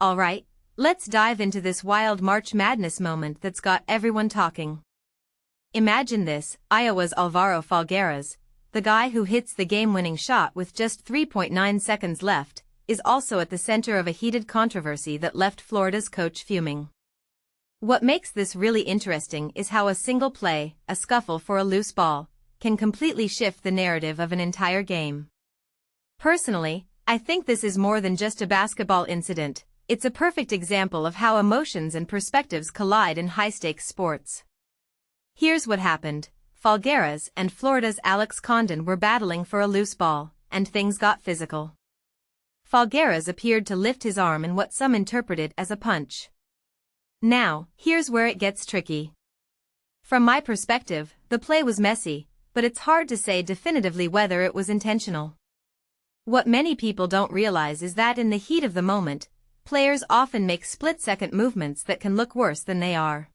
Alright, let's dive into this wild March Madness moment that's got everyone talking. Imagine this: Iowa's Alvaro Folgueiras, the guy who hits the game-winning shot with just 3.9 seconds left, is also at the center of a heated controversy that left Florida's coach fuming. What makes this really interesting is how a single play, a scuffle for a loose ball, can completely shift the narrative of an entire game. Personally, I think this is more than just a basketball incident. It's a perfect example of how emotions and perspectives collide in high-stakes sports. Here's what happened. Folgueiras and Florida's Alex Condon were battling for a loose ball, and things got physical. Folgueiras appeared to lift his arm in what some interpreted as a punch. Now, here's where it gets tricky. From my perspective, the play was messy, but it's hard to say definitively whether it was intentional. What many people don't realize is that in the heat of the moment, players often make split-second movements that can look worse than they are.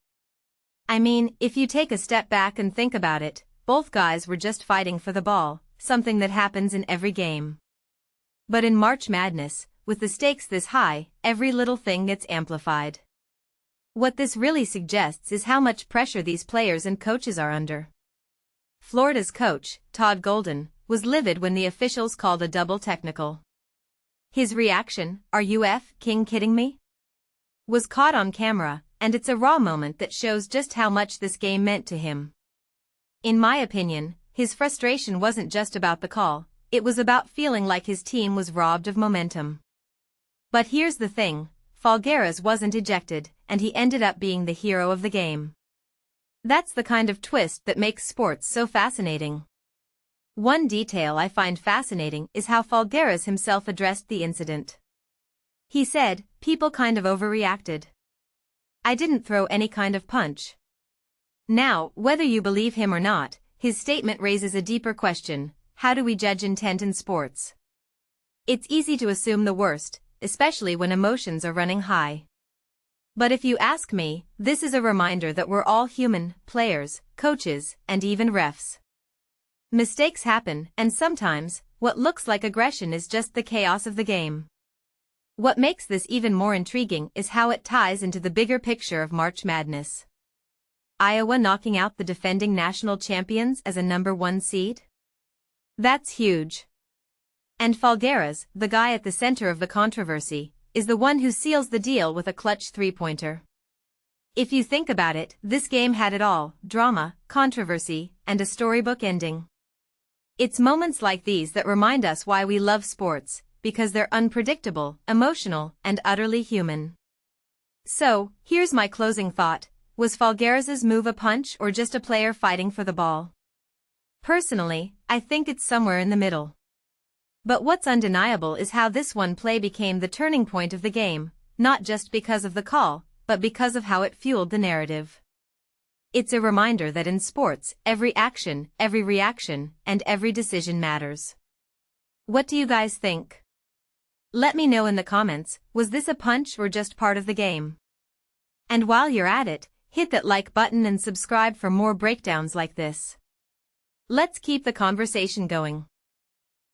I mean, if you take a step back and think about it, both guys were just fighting for the ball, something that happens in every game. But in March Madness, with the stakes this high, every little thing gets amplified. What this really suggests is how much pressure these players and coaches are under. Florida's coach, Todd, was livid when the officials called a double technical. His reaction, "Are you f***ing kidding me?" was caught on camera, and it's a raw moment that shows just how much this game meant to him. In my opinion, his frustration wasn't just about the call, it was about feeling like his team was robbed of momentum. But here's the thing, Folgueiras wasn't ejected, and he ended up being the hero of the game. That's the kind of twist that makes sports so fascinating. One detail I find fascinating is how Folgueiras himself addressed the incident. He said, "People kind of overreacted. I didn't throw any kind of punch." Now, whether you believe him or not, his statement raises a deeper question: how do we judge intent in sports? It's easy to assume the worst, especially when emotions are running high. But if you ask me, this is a reminder that we're all human, players, coaches, and even refs. Mistakes happen, and sometimes, what looks like aggression is just the chaos of the game. What makes this even more intriguing is how it ties into the bigger picture of March Madness. Iowa knocking out the defending national champions as a #1 seed? That's huge. And Folgueiras, the guy at the center of the controversy, is the one who seals the deal with a clutch three-pointer. If you think about it, this game had it all: drama, controversy, and a storybook ending. It's moments like these that remind us why we love sports, because they're unpredictable, emotional, and utterly human. So, here's my closing thought: was Folgueiras' move a punch or just a player fighting for the ball? Personally, I think it's somewhere in the middle. But what's undeniable is how this one play became the turning point of the game, not just because of the call, but because of how it fueled the narrative. It's a reminder that in sports, every action, every reaction, and every decision matters. What do you guys think? Let me know in the comments, was this a punch or just part of the game? And while you're at it, hit that like button and subscribe for more breakdowns like this. Let's keep the conversation going.